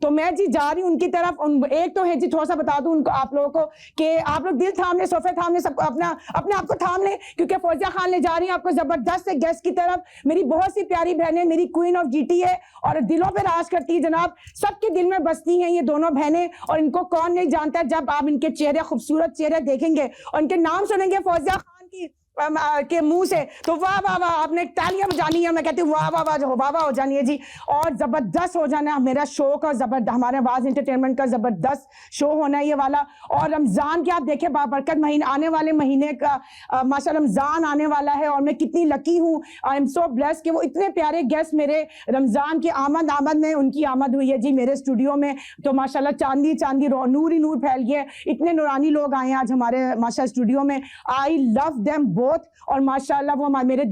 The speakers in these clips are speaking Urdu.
تو میں جی جا رہی ہوں ان کی طرف. ایک تو ہے جی تھوڑا سا بتا دوں ان کو آپ لوگوں کو کہ آپ لوگ دل تھام لیں, صوفے تھام لیں, سب کو اپنے آپ کو تھام لیں, کیونکہ فوزیہ خان لے جا رہی ہیں آپ کو زبردست گیسٹ کی طرف. میری بہت سی پیاری بہنیں, میری کوئین آف جی ٹی ہے اور دلوں پہ راج کرتی ہے جناب, سب کے دل میں بستی ہیں یہ دونوں بہنیں. اور ان کو کون نہیں جانتا, جب آپ ان کے چہرے, خوبصورت چہرے دیکھیں گے اور ان کے نام سنیں گے فوزیہ خان کی کے منہ سے تو واہ واہ واہ, آپ نے تالیاں بجانی ہے, میں کہتی ہوں واہ واہ واہ, جو واہ واہ ہو جانی ہے جی. اور زبردست ہو جانا ہے میرا شو کا, ہمارے آواز انٹرٹینمنٹ کا زبردست شو ہونا ہے یہ والا. اور رمضان کے آپ دیکھیں بابرکت مہینے, آنے والے مہینے کا ماشاءاللہ رمضان آنے والا ہے, اور میں کتنی لکی ہوں, آئی ایم سو بلیسڈ کہ وہ اتنے پیارے گیسٹ میرے رمضان کی آمد میں ان کی آمد ہوئی ہے جی میرے اسٹوڈیو میں. تو ماشاءاللہ چاندی نور ہی نور پھیل گیا, اتنے نورانی لوگ آئے ہیں آج ہمارے ماشاءاللہ اسٹوڈیو میں. آئی لو دیم بہت, اور ماشاءاللہ وہ میرے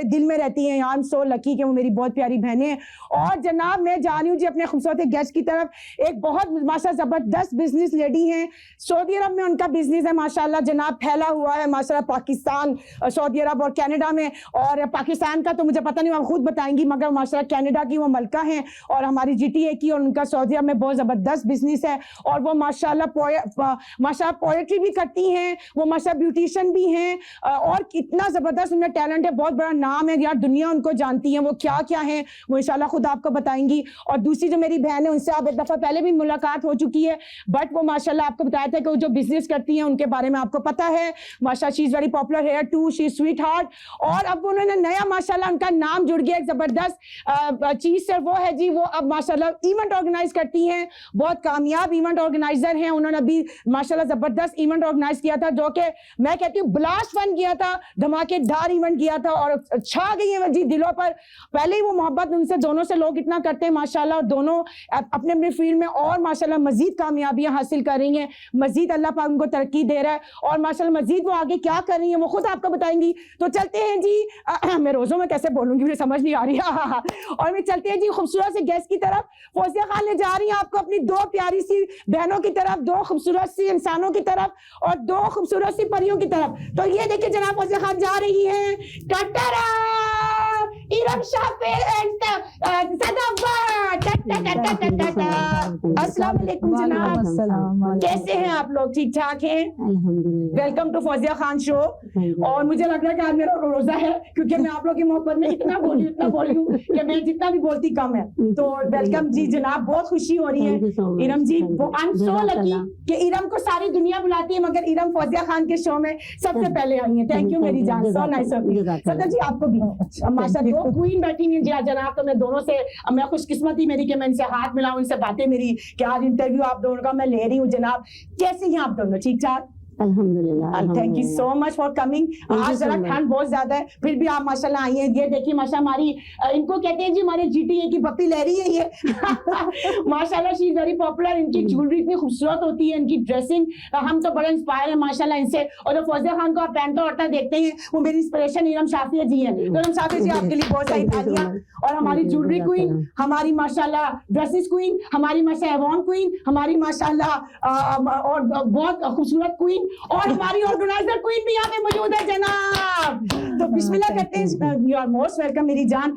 دل میں رہتی ہیں. آئی ایم سو لکی کہ وہ میری بہت پیاری بہنیں ہیں. اور جناب میں جا رہی ہوں جی اپنے خوبصورت گیسٹ کی طرف. ایک بہت ماشاءاللہ زبردست بزنس لیڈی ہیں, سعودی عرب میں ان کا بزنس ہے ماشاءاللہ جناب, پھیلا ہوا ہے ماشاءاللہ پاکستان, سعودی عرب اور کینیڈا میں. اور پاکستان کا تو مجھے پتہ نہیں, وہ خود بتائیں گی, مگر ماشاءاللہ کینیڈا کی وہ ملکہ ہیں, اور ہماری جی ٹی اے کی, اور ان کا سعودی عرب میں بہت زبردست بزنس ہے. اور وہ ماشاءاللہ پوئٹری بھی کرتی ہیں, وہ ماشاءاللہ بیوٹیشین بھی ہیں, اور اتنا زبردست ان میں ٹیلنٹ ہے, بہت بڑا نام ہے یار, دنیا ان کو جانتی ہے. وہ کیا ہیں وہ انشاءاللہ خود آپ کو بتائیں گی. اور دوسری جو میری بہن ہے ان سے آپ ایک دفعہ پہلے بھی ملاقات ہو چکی ہے, بٹ وہ ماشاءاللہ آپ کو بتایا تھا کہ وہ جو بزنس کرتی ہیں ان کے بارے میں آپ کو پتا ہے. ماشاءاللہ she is very popular here too, she is sweet heart. اور اب انہوں نے نیا ماشاءاللہ ان کا نام جڑ گیا ایک زبردست چیز سے, وہ ہے جی وہ اب ماشاءاللہ ایونٹ آرگنائز کرتی ہیں, بہت کامیاب ایونٹ آرگنائزر ہیں. انہوں نے ابھی ماشاءاللہ زبردست ایونٹ آرگنائز کیا تھا, جو کہ میں کہتی ہوں بلاسٹ فن کیا تھا, دھماکے دار ایونٹ کیا تھا, اور چھا گئی ہیں جی دلوں پر. پہلے ہی وہ محبت ان سے دونوں سے لوگ اتنا کرتے ہیں ماشاءاللہ, اور دونوں اپنے اپنے فیلڈ میں اور ماشاءاللہ مزید کامیابیاں حاصل کر رہی ہیں, مزید اللہ پاک ان کو ترقی دے رہا ہے, اور ماشاءاللہ مزید وہ آگے کیا کر رہی ہیں وہ خود آپ کو بتائیں گی. تو چلتے ہیں جی, میں روزوں میں کیسے بولوں گی مجھے سمجھ نہیں آ رہی اور میں چلتے ہیں جی خوبصورت سے گیسٹ کی طرف. فوزیہ خان لے جا رہی ہیں آپ کو اپنی دو پیاری سی بہنوں کی طرف, دو خوبصورت سی انسانوں کی طرف, اور دو خوبصورت سی پریوں کی طرف. تو یہ دیکھیں جناب فوزیہ خان جا رہی ہیں, ارم شافی اینڈ السلام علیکم جناب, کیسے ہیں آپ لوگ, ٹھیک ٹھاک ہیں؟ ویلکم ٹو فوزیہ خان شو. اور مجھے لگ رہا ہے کہ آج میرا روزہ ہے, کیونکہ میں آپ لوگ کی محبت میں اتنا بولی ہوں کہ میں جتنا بھی بولتی کم ہے. تو ویلکم جی جناب, بہت خوشی ہو رہی ہے ارم جی, آئی ایم سو لکی کہ ارم کو ساری دنیا بلاتی ہے, مگر ارم فوزیہ خان کے شو میں سب سے پہلے آئی ہیں. تھینک یو میری جان, سو نائس آف یو. صدر جی آپ کو بھی ماشاءاللہ دو کوئین بیٹھی ہوئی جی جناب, تو میں دونوں سے, میں خوش قسمتی میری کہ میں ان سے ہاتھ ملاؤں, ان سے باتیں میری کہ آج انٹرویو آپ دونوں کا میں لے رہی ہوں. جناب کیسے ہیں آپ دونوں, ٹھیک ٹھاک؟ الحمدللہ. Thank you so much for coming. آج ذرا ٹھنڈ بہت زیادہ ہے, پھر بھی آپ ماشاءاللہ آئی ہیں. یہ دیکھیے ماشاءاللہ ہماری, ان کو کہتے ہیں جی ہمارے جی ٹی اے کی پپی لہری ہے یہ ماشاءاللہ شی از ویری پاپولر. ان کی جیولری اتنی خوبصورت ہوتی ہے, ان کی ڈریسنگ, ہم تو بڑے انسپائر ہیں ماشاءاللہ ان سے. اور جو فوزیہ خان کو آپ پہنتا اوڑھتا دیکھتے ہیں وہ میری انسپریشن ارم شافیہ جی ہیں. تو ارم شافیہ جی آپ کے لیے بہت ساری تالیاں. اور ہماری جیولری کوئین, ہماری ماشاءاللہ ڈریسز کوئین, ہماری ماشاءاللہ ایوان کوئین, ہماری ماشاءاللہ اور بہت خوبصورت کوئین, اور ہماری آرگنائزر کوئین بھی یہاں پہ موجود ہے جناب. تو بسم اللہ کرتے ہیں, یو آر موسٹ ویلکم میری جان.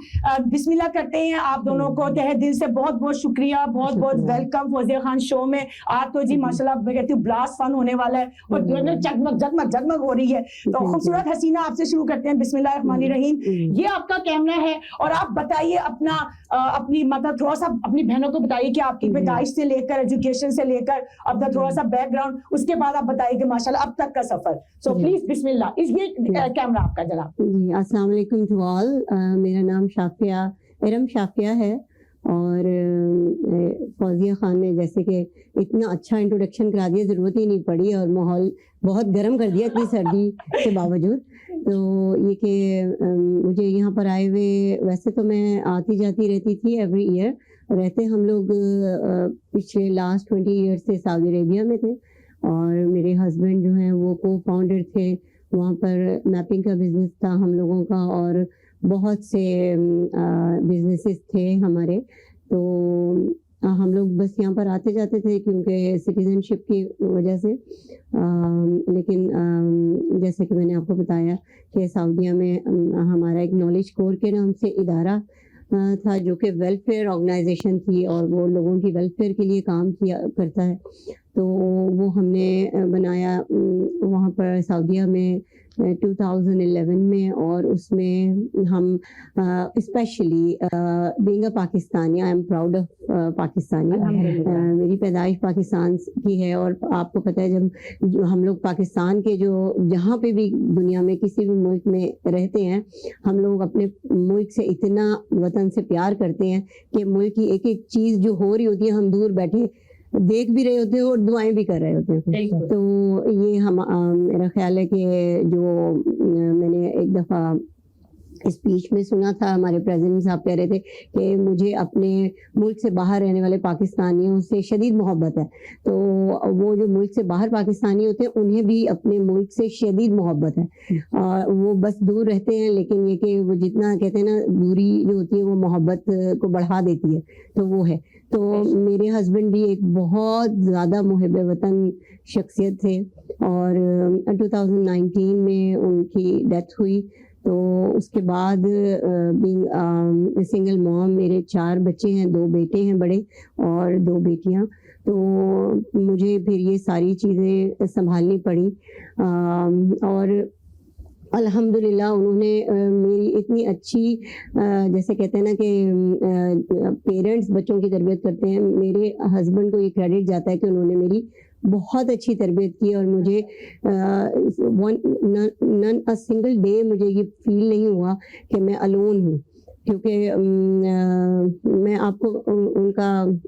بسم اللہ کرتے ہیں آپ دونوں کو تہہ دل سے بہت بہت شکریہ, بہت بہت ویلکم فوزیہ خان شو میں. آپ تو جی ماشاءاللہ میں کہتی ہوں بلاسٹ فن ہونے والا ہے, اور جگمگ ہو رہی ہے. تو خوبصورت حسینہ آپ سے شروع کرتے ہیں, بسم اللہ الرحمن الرحیم. یہ آپ کا کیمرہ ہے, اور آپ بتائیے اپنی مطلب تھوڑا سا اپنی بہنوں کو بتائیے کہ آپ کی پیدائش سے لے کر ایجوکیشن سے لے کر اب تک تھوڑا سا بیک گراؤنڈ, اس کے بعد آپ بتائیے کہ ماشاءاللہ اب تک کا سفر. سو پلیز بسم اللہ, اس یہ کیمرہ آپ کا جناب. السلام علیکم ٹو آل. میرا نام شافیہ, ارم شافیہ ہے, اور فوزیہ خان نے جیسے کہ اتنا اچھا انٹروڈکشن کرا دیا, ضرورت ہی نہیں پڑی, اور ماحول بہت گرم کر دیا اتنی سردی کے باوجود. تو یہ کہ مجھے یہاں پر آئے ہوئے, ویسے تو میں آتی جاتی رہتی تھی ایوری ایئر, رہتے ہم لوگ پچھلے لاسٹ 20 ایئرس سے سعودی عربیہ میں تھے, اور میرے ہسبینڈ جو ہیں وہ کو فاؤنڈر تھے. وہاں پر میپنگ کا بزنس تھا ہم لوگوں کا, اور بہت سے بزنسز تھے ہمارے. تو ہم لوگ بس یہاں پر آتے جاتے تھے کیونکہ سٹیزن شپ کی وجہ سے. لیکن جیسے کہ میں نے آپ کو بتایا کہ سعودیہ میں ہمارا ایک نالج کور کے نام سے ادارہ تھا جو کہ ویلفیئر آرگنائزیشن تھی اور وہ لوگوں کی ویلفیئر کے لیے کام کیا کرتا ہے. تو وہ ہم نے بنایا وہاں پر سعودیہ میں 2011 میں, اور اس میں ہم especially being a Pakistani, I am proud of Pakistani. میری پیدائش پاکستان کی ہے, اور آپ کو پتہ ہے جب ہم لوگ پاکستان کے جو جہاں پہ بھی دنیا میں کسی بھی ملک میں رہتے ہیں, ہم لوگ اپنے ملک سے اتنا وطن سے پیار کرتے ہیں کہ ملک کی ایک ایک چیز جو ہو رہی ہوتی ہے ہم دور بیٹھے دیکھ بھی رہے ہوتے ہیں اور دعائیں بھی کر رہے ہوتے ہیں. تو یہ میرا خیال ہے کہ جو میں نے ایک دفعہ اسپیچ میں سنا تھا, ہمارے پریزیڈنٹ صاحب کہہ رہے تھے کہ مجھے اپنے ملک سے باہر رہنے والے پاکستانیوں سے شدید محبت ہے. تو وہ جو ملک سے باہر پاکستانی ہوتے ہیں انہیں بھی اپنے ملک سے شدید محبت ہے, اور وہ بس دور رہتے ہیں, لیکن یہ کہ وہ جتنا کہتے ہیں نا دوری جو ہوتی ہے وہ محبت کو بڑھا دیتی ہے, تو وہ ہے. تو میرے ہسبینڈ بھی ایک بہت زیادہ محب وطن شخصیت تھے, اور 2019 میں ان کی ڈیتھ ہوئی. تو اس کے بعد سنگل موم, میرے 4 بچے ہیں, 2 بیٹے ہیں بڑے اور 2 بیٹیاں. تو مجھے پھر یہ ساری چیزیں سنبھالنی پڑی, اور الحمدللہ انہوں نے میری اتنی اچھی, جیسے کہتے ہیں نا کہ پیرنٹس بچوں کی تربیت کرتے ہیں, میرے ہسبینڈ کو یہ کریڈٹ جاتا ہے کہ انہوں نے میری بہت اچھی تربیت کی, اور مجھے سنگل ڈے مجھے یہ فیل نہیں ہوا کہ میں الون ہوں, کیونکہ میں آپ کو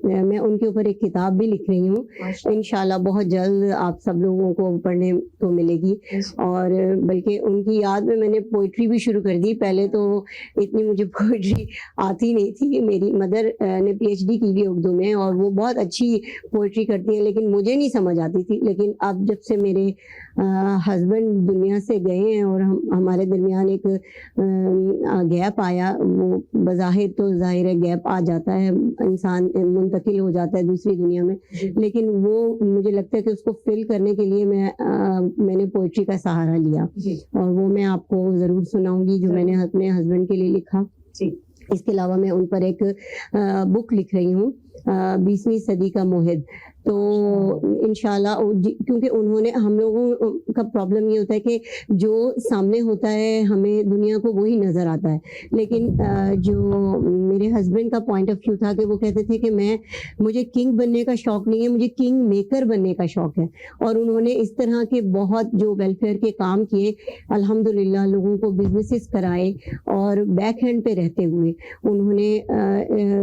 میں ان کے اوپر ایک کتاب بھی لکھ رہی ہوں, انشاءاللہ بہت جلد آپ سب لوگوں کو پڑھنے کو ملے گی. اور بلکہ ان کی یاد میں نے پوئٹری بھی شروع کر دی. پہلے تو اتنی مجھے پوئٹری آتی نہیں تھی. میری مدر نے PhD کی بھی اردو میں, اور وہ بہت اچھی پوئٹری کرتی ہیں, لیکن مجھے نہیں سمجھ آتی تھی. لیکن اب جب سے میرے ہسبینڈ دنیا سے گئے ہیں اور ہمارے درمیان ایک گیپ آیا, وہ بظاہر تو ظاہر ہے گیپ آ جاتا ہے, انسان منتقل ہو جاتا ہے دوسری دنیا میں, لیکن وہ مجھے لگتا ہے کہ اس کو فل کرنے کے لیے میں نے پوئٹری کا سہارا لیا, اور وہ میں آپ کو ضرور سناؤں گی جو میں نے اپنے ہسبینڈ کے لیے لکھا. اس کے علاوہ میں ان پر ایک بک لکھ رہی ہوں, 20ویں صدی کا موحد. تو انشاءاللہ کیونکہ انہوں نے, ہم لوگوں کا پرابلم یہ ہوتا ہے کہ جو سامنے ہوتا ہے ہمیں دنیا کو وہی نظر آتا ہے, لیکن جو میرے ہسبینڈ کا پوائنٹ آف ویو تھا کہ وہ کہتے تھے کہ مجھے کنگ بننے کا شوق نہیں ہے, مجھے کنگ میکر بننے کا شوق ہے. اور انہوں نے اس طرح کے بہت جو ویلفیئر کے کام کیے, الحمدللہ لوگوں کو بزنسز کرائے, اور بیک ہینڈ پہ رہتے ہوئے انہوں نے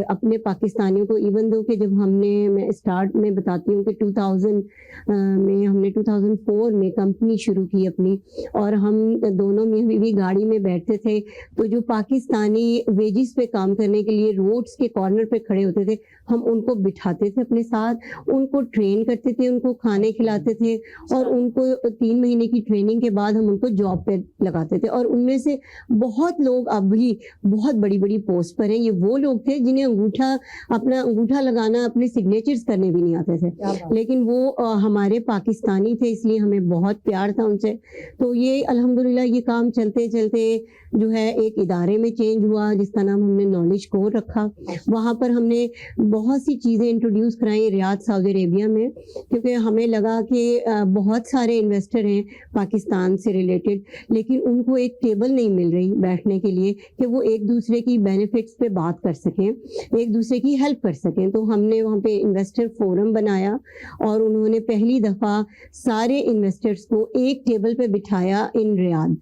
اپنے پاکستانیوں کو, ایون دو کہ جب ہم نے, میں اسٹارٹ میں بتاتی ہوں کہ 2000 میں ہم نے 2004 میں کمپنی شروع کی اپنی, اور ہم دونوں میں بھی گاڑی میں بیٹھتے تھے, تو جو پاکستانی ویجز پہ کام کرنے کے لیے روڈز کے کارنر پہ کھڑے ہوتے تھے, ہم ان کو بٹھاتے تھے اپنے ساتھ, ان کو ٹرین کرتے تھے, ان کو کھانے کھلاتے تھے, اور ان کو 3 مہینے کی ٹریننگ کے بعد ہم ان کو جاب پہ لگاتے تھے. اور ان میں سے بہت لوگ اب بھی بہت بڑی بڑی پوسٹ پر ہیں. یہ وہ لوگ تھے جنہیں اپنا انگوٹھا لگانا, اپنے سگنیچرز کرنے بھی نہیں آتے تھے, لیکن وہ ہمارے پاکستانی تھے, اس لیے ہمیں بہت پیار تھا ان سے. تو یہ الحمدللہ یہ کام چلتے چلتے جو ہے ایک ادارے میں چینج ہوا جس کا نام ہم نے نالج کور رکھا. وہاں پر ہم نے بہت سی چیزیں انٹروڈیوس کرائیں ریاض سعودی عربیہ میں, کیونکہ ہمیں لگا کہ بہت سارے انویسٹر ہیں پاکستان سے ریلیٹڈ, لیکن ان کو ایک ٹیبل نہیں مل رہی بیٹھنے کے لیے کہ وہ ایک دوسرے کی بینیفٹس پہ بات کر سکیں, ایک دوسرے کی ہیلپ کر سکیں. تو ہم نے وہاں پہ انویسٹر فورم بنایا, اور انہوں نے پہلی دفعہ سارے انویسٹرز کو ایک ٹیبل پہ بٹھایا ان ریاض.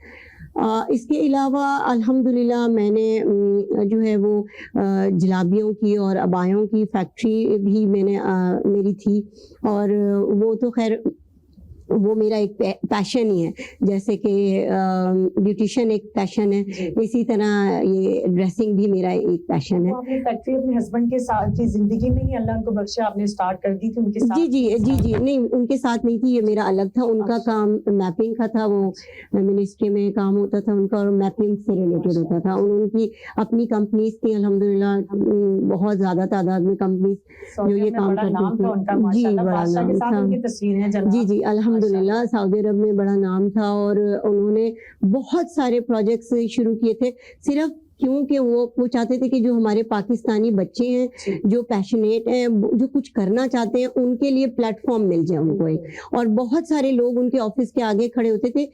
اس کے علاوہ الحمدللہ میں نے جو ہے وہ جلابیوں کی اور ابایوں کی فیکٹری بھی میری تھی, اور وہ تو خیر وہ میرا ایک پیشن ہی ہے, جیسے کہ بیوٹیشین ایک پیشن ہے, اسی طرح یہ ڈریسنگ بھی میرا ایک پیشن ہے. آپ نے فیکٹری اپنے ہسبینڈ کے ساتھ کی زندگی میں ہی اللہ ان کو بخشا, آپ نے اسٹارٹ کر دی تھی ان کے ساتھ؟ جی نہیں, ان کے ساتھ نہیں تھی, یہ میرا الگ تھا. ان کا کام میپنگ کا تھا, وہ منسٹری میں کام ہوتا تھا ان کا, اور میپنگ سے ریلیٹڈ ہوتا تھا. ان کی اپنی کمپنیز تھی الحمدللہ, بہت زیادہ تعداد میں کمپنیز جو یہ کام کرتی تھی. جی بڑا نام تھا, جی الحمدللہ سعودی عرب میں بڑا نام تھا, اور انہوں نے بہت سارے پروجیکٹس شروع کیے تھے. صرف کیونکہ وہ چاہتے تھے کہ جو ہمارے پاکستانی بچے ہیں جو پیشنیٹ ہیں جو کچھ کرنا چاہتے ہیں ان کے لیے پلیٹ فارم مل جائے ان کو ایک. اور بہت سارے لوگ ان کے آفس کے آگے کھڑے ہوتے تھے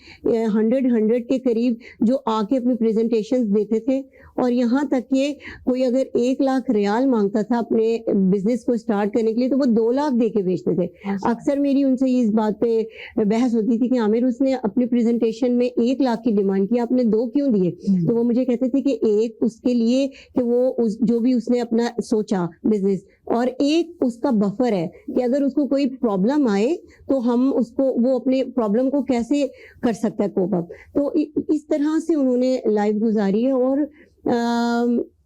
100 کے قریب جو آ کے اپنی پریزنٹیشنز دیتے تھے. اور یہاں تک کہ کوئی اگر 1 لاکھ ریال مانگتا تھا اپنے بزنس کو اسٹارٹ کرنے کے لیے تو وہ 2 لاکھ دے کے بیچتے تھے. اکثر میری ان سے اس بات پہ بحث ہوتی تھی کہ عامر اس نے اپنی پریزنٹیشن میں 1 لاکھ کی ڈیمانڈ کی, آپ نے 2 کیوں دیے؟ تو وہ مجھے کہتے تھے کہ ایک اس کے لیے کہ وہ جو بھی اس نے اپنا سوچا بزنس, اور ایک اس کا بفر ہے کہ اگر اس کو کوئی پرابلم آئے تو ہم اس کو وہ اپنے پرابلم کو کیسے کر سکتا ہے کوپ اپ. تو اس طرح سے انہوں نے لائف گزاری ہے. اور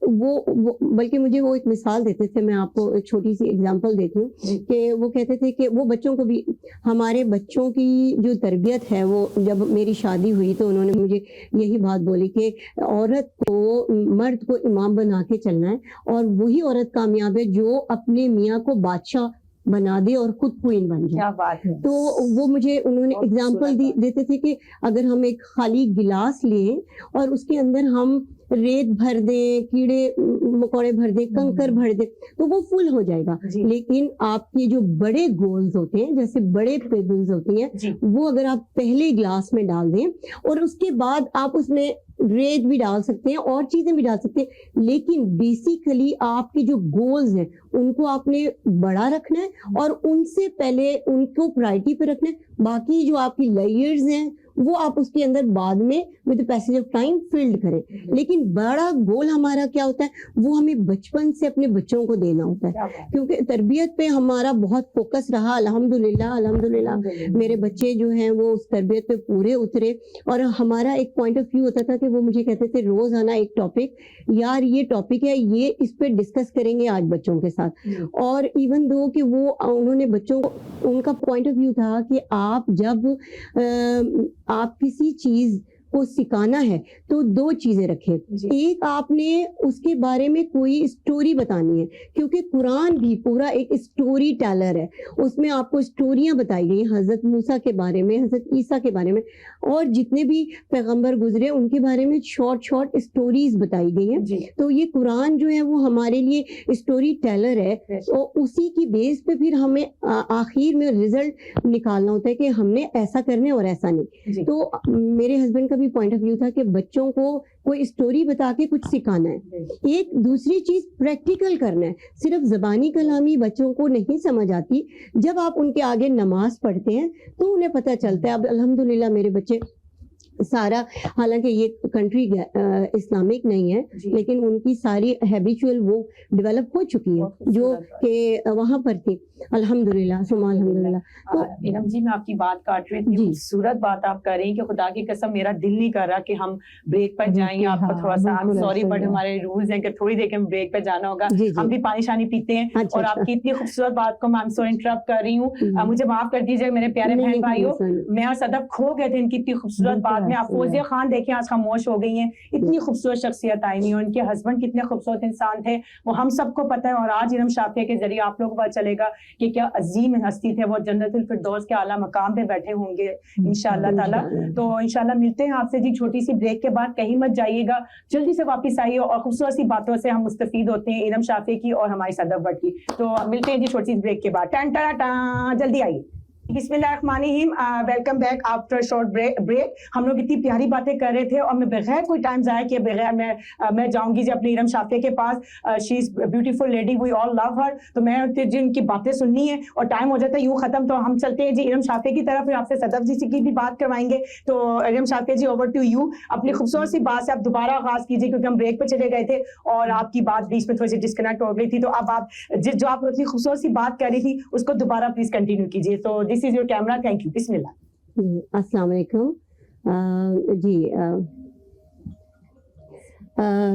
وہ بلکہ مجھے وہ ایک مثال دیتے تھے, میں آپ کو ایک چھوٹی سی اگزامپل دیتی ہوں کہ وہ کہتے تھے کہ وہ بچوں کو بھی, ہمارے بچوں کی جو تربیت ہے وہ جب میری شادی ہوئی تو انہوں نے مجھے یہی بات بولی کہ عورت کو مرد کو امام بنا کے چلنا ہے اور وہی عورت کامیاب ہے جو اپنے میاں کو بادشاہ بنا دے اور خود کوئن بن جائے. کیا بات ہے. تو وہ مجھے انہوں نے اگزامپل دیتے تھے کہ اگر ہم ایک خالی گلاس لیں اور اس کے اندر ہم ریت بھر دیں, کیڑے مکوڑے بھر دیں, کنکر بھر دیں تو وہ فل ہو جائے گا. لیکن آپ کے جو بڑے گولز ہوتے ہیں جیسے بڑے پیبلز ہوتی ہیں وہ اگر آپ پہلے گلاس میں ڈال دیں اور اس کے بعد آپ اس میں ریت بھی ڈال سکتے ہیں اور چیزیں بھی ڈال سکتے ہیں, لیکن بیسیکلی آپ کے جو گولز ہیں ان کو آپ نے بڑا رکھنا ہے اور ان سے پہلے ان کو پرائرٹی پہ رکھنا ہے. باقی جو آپ کی لیئرز ہیں وہ آپ اس کے اندر بعد میں ود پیسج آف ٹائم فلڈ کریں. لیکن بڑا گول ہمارا کیا ہوتا ہے وہ ہمیں بچپن سے اپنے بچوں کو دینا ہوتا ہے, کیونکہ تربیت پہ ہمارا بہت فوکس رہا. الحمدللہ میرے بچے جو ہیں وہ اس تربیت پہ پورے اترے. اور ہمارا ایک پوائنٹ آف ویو ہوتا تھا کہ وہ مجھے کہتے تھے روز آنا ایک ٹاپک, یار یہ ٹاپک ہے, یہ اس پہ ڈسکس کریں گے آج بچوں کے ساتھ. اور ایون دو کہ وہ انہوں نے بچوں کو, ان کا پوائنٹ آف ویو تھا کہ آپ جب آپ کسی چیز کو سکھانا ہے تو 2 چیزیں رکھیں. ایک آپ نے اس کے بارے میں کوئی اسٹوری بتانی ہے, کیونکہ قرآن بھی پورا ایک اسٹوری ٹیلر ہے. اس میں آپ کو اسٹوریاں بتائی گئی حضرت موسیٰ کے بارے میں, حضرت عیسیٰ کے بارے میں, اور جتنے بھی پیغمبر گزرے ان کے بارے میں شارٹ اسٹوریز بتائی گئی ہیں. تو یہ قرآن جو ہے وہ ہمارے لیے اسٹوری ٹیلر ہے, اور اسی کی بیس پہ پھر ہمیں آخر میں رزلٹ نکالنا ہوتا ہے کہ ہم نے ایسا کرنے اور ایسا نہیں. تو میرے ہسبینڈ کا بھی پوائنٹ آف ویو تھا کہ بچوں کو کوئی اسٹوری بتا کے کچھ سکھانا ہے. ایک دوسری چیز پریکٹیکل کرنا ہے. صرف زبانی کلامی بچوں کو نہیں سمجھ آتی, جب آپ ان کے آگے نماز پڑھتے ہیں تو انہیں پتہ چلتا ہے. اب الحمدللہ میرے بچے سارا, حالانکہ یہ کنٹری اسلامک نہیں ہے لیکن ان کی ساری ہیبیچول وہ ڈیولپ ہو چکی ہے جو کہ وہاں پر تھی. الحمدللہ ثم الحمدللہ. تو انم جی میں آپ کی بات کاٹ رہی تھی, خوبصورت بات آپ کر رہی ہیں کہ خدا کی قسم میرا دل نہیں کر رہا کہ ہم بریک پر جائیں. آپ کو تھوڑا سا سوری بٹ ہمارے رولز ہیں کہ تھوڑی دیر کے بریک پہ جانا ہوگا. ہم بھی پانی شانی پیتے ہیں. اور آپ کی اتنی خوبصورت بات کو میں سو انٹرپٹ کر رہی ہوں, مجھے معاف کر دیجیے میرے پیارے بہن بھائیوں. میں اور صدف کھو گئے تھے ان کی اتنی خوبصورت بات میں. آپ فوزیہ خان دیکھیں آج خاموش ہو گئی ہیں, اتنی خوبصورت شخصیت آئی ہوئی. ان کے ہسبینڈ کتنے خوبصورت انسان تھے وہ ہم سب کو پتہ ہے. اور آج ارم شافیہ کے ذریعے آپ لوگوں کو پتہ چلے گا کہ کیا عظیم ہستی تھے, وہ جنت الفردوس کے اعلیٰ مقام پہ بیٹھے ہوں گے انشاءاللہ تعالیٰ. تو انشاءاللہ ملتے ہیں آپ سے جی چھوٹی سی بریک کے بعد. کہیں مت جائیے گا, جلدی سے واپس آئیے اور خوبصورت سی باتوں سے ہم مستفید ہوتے ہیں ارم شافیہ کی اور ہماری صدف بٹ کی. تو ملتے ہیں جی چھوٹی سی بریک کے بعد. ٹن ٹن ٹن, جلدی آئیے. بسم اللہ الرحمن الرحیم. Welcome back after short break. ہم لوگ اتنی پیاری باتیں کر رہے تھے اور میں بغیر کوئی ٹائم ضائع کیے بغیر میں جاؤں گی جی اپنی ارم شافیہ کے پاس. شی از بیوٹیفل لیڈی, وی آل لو ہر. تو میں جن کی باتیں سننی ہے اور ٹائم ہو جاتا ہے یوں ختم, تو ہم چلتے ہیں جی ارم شافیہ کی طرف. آپ سے صدف جی کی بھی بات کروائیں گے. تو Iram Shafia G over to you. اپنی خوبصورت سی بات سے آپ دوبارہ آغاز کیجیے کیونکہ ہم بریک پہ چلے گئے تھے اور آپ کی بات بیچ میں تھوڑی سی ڈسکنیکٹ ہو گئی تھی. تو اب آپ جو آپ اپنی خوبصورت سی بات کر رہی تھی اس کو دوبارہ پلیز کنٹینیو کیجیے. تو this is your camera. Thank you. بسم اللہ. السلام علیکم. جی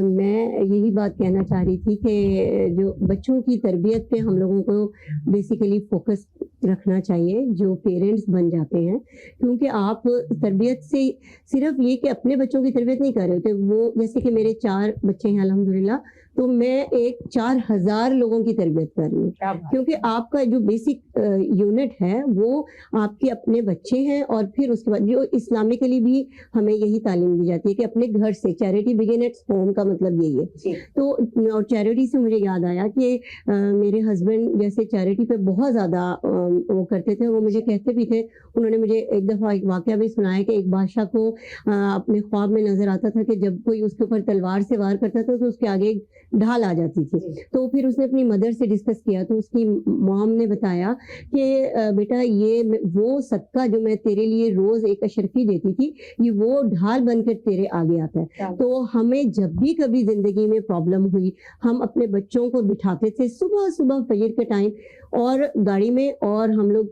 میں یہی بات کہنا چاہ رہی تھی کہ جو بچوں کی تربیت پہ ہم لوگوں کو بیسیکلی فوکس رکھنا چاہیے جو پیرنٹس بن جاتے ہیں, کیونکہ آپ تربیت سے صرف یہ کہ اپنے بچوں کی تربیت نہیں کر رہے ہوتے. وہ جیسے کہ میرے 4 بچے ہیں الحمدللہ, تو میں ایک 4000 لوگوں کی تربیت کر رہی ہوں, کیونکہ آپ کا جو بیسک یونٹ ہے وہ آپ کے اپنے بچے ہیں, اور پھر اس کے بعد جو اسلامکلی بھی ہمیں یہی تعلیم دی جاتی ہے کہ اپنے گھر سے, چیریٹی بگن ایٹ ہوم کا مطلب یہی ہے. تو اور چیریٹی سے مجھے یاد آیا کہ میرے ہسبینڈ جیسے چیریٹی پہ بہت زیادہ وہ کرتے تھے, وہ مجھے کہتے بھی تھے, انہوں نے مجھے ایک دفعہ ایک واقعہ بھی سنایا کہ ایک بادشاہ کو اپنے خواب میں نظر آتا تھا کہ جب کوئی اس کے اوپر تلوار سے وار کرتا تھا تو اس کے آگے ڈھال آ جاتی تھی. تو پھر اس نے اپنی مدر سے ڈسکس کیا, تو اس کی مام نے بتایا کہ بیٹا یہ وہ صدقہ جو میں تیرے لیے روز ایک اشرفی دیتی تھی, یہ وہ ڈھال بن کر تیرے آگے آتا ہے. تو ہمیں جب بھی کبھی زندگی میں پرابلم ہوئی, ہم اپنے بچوں کو بٹھاتے تھے صبح صبح فجر کے ٹائم اور گاڑی میں, اور ہم لوگ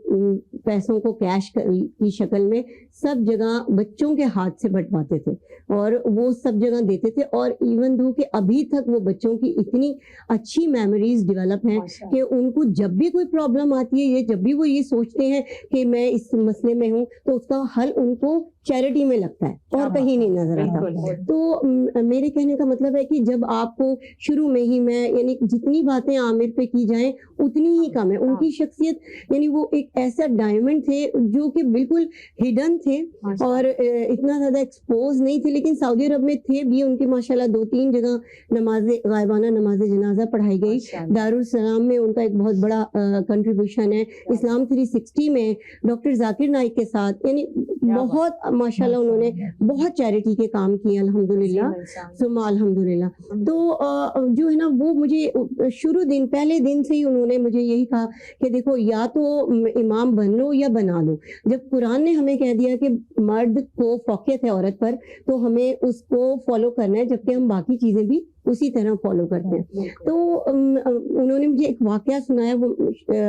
پیسوں کو کیش کی شکل میں سب جگہ بچوں کے ہاتھ سے بٹواتے تھے اور وہ سب جگہ دیتے تھے. اور ایون دو کہ ابھی تک وہ بچوں کی اتنی اچھی میموریز ڈیولپ ہیں کہ ان کو جب بھی کوئی پرابلم آتی ہے, یہ جب بھی وہ یہ سوچتے ہیں کہ میں اس مسئلے میں ہوں, تو اس کا حل ان کو چیریٹی میں لگتا ہے اور کہیں نہیں نظر آتا. تو میرے کہنے کا مطلب ہے کہ جب آپ کو شروع میں ہی میں یعنی جتنی باتیں عامر پہ کی جائیں اتنی ہی کم ہے. ان کی شخصیت یعنی وہ ایک ایسا ڈائمنڈ تھے جو کہ بالکل ہڈن تھے اور اتنا زیادہ ایکسپوز نہیں تھے, لیکن سعودی عرب میں تھے بھی. ان کی ماشاءاللہ 2-3 جگہ نماز غائبانہ نماز جنازہ پڑھائی گئی. دارالسلام میں ان کا ایک بہت بڑا کنٹریبیوشن ہے. اسلام 360 میں ڈاکٹر ذاکر نائک کے ساتھ یعنی بہت ماشاءاللہ انہوں نے بہت چیریٹی کے کام کیے الحمدللہ ثم الحمدللہ. تو جو ہے نا وہ مجھے شروع دن پہلے دن سے ہی انہوں نے مجھے یہی کہا کہ دیکھو یا تو امام بن لو یا بنا لو. جب قرآن نے ہمیں کہہ دیا کہ مرد کو فوقیت ہے عورت پر, تو ہمیں اس کو فالو کرنا ہے, جبکہ ہم باقی چیزیں بھی اسی طرح فالو کرتے ہیں. تو انہوں نے مجھے ایک واقعہ سنایا, وہ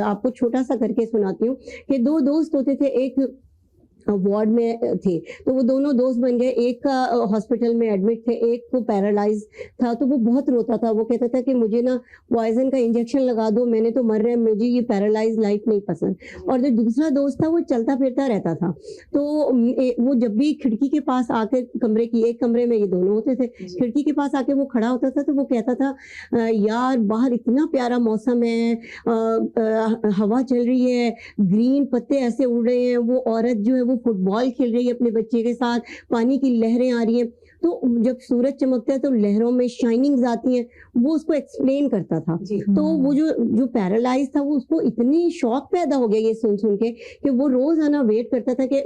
آپ کو چھوٹا سا کر کے سناتی ہوں کہ 2 دوست ہوتے تھے, ایک وارڈ میں تھے, تو وہ دونوں دوست بن گئے. ایک کا ہاسپٹل میں ایڈمٹ تھے, ایک کو پیرالائز تھا. تو وہ بہت روتا تھا, وہ کہتا تھا کہ مجھے نا پوائزن کا انجیکشن لگا دو, میں نے تو مر رہا ہے, مجھے یہ پیرالائز لائف نہیں پسند. اور جو دوسرا دوست تھا وہ چلتا پھرتا رہتا تھا. تو وہ جب بھی کھڑکی کے پاس آ کے ایک کمرے میں یہ دونوں ہوتے تھے, کھڑکی کے پاس آ کے وہ کھڑا ہوتا تھا تو وہ کہتا تھا یار باہر اتنا پیارا موسم ہے, ہوا چل رہی ہے, گرین پتے ایسے اڑ رہے ہیں, وہ عورت جو ہے وہ فٹ بال کھیل رہی ہے اپنے بچے کے ساتھ, پانی کی لہریں آ رہی ہیں. تو جب سورج چمکتا ہے تو لہروں میں شائننگز آتی ہیں, وہ اس کو ایکسپلین کرتا تھا. تو وہ جو پیرالائز تھا وہ اس کو اتنی شوق پیدا ہو گیا یہ سن کے کہ وہ روزانہ ویٹ کرتا تھا کہ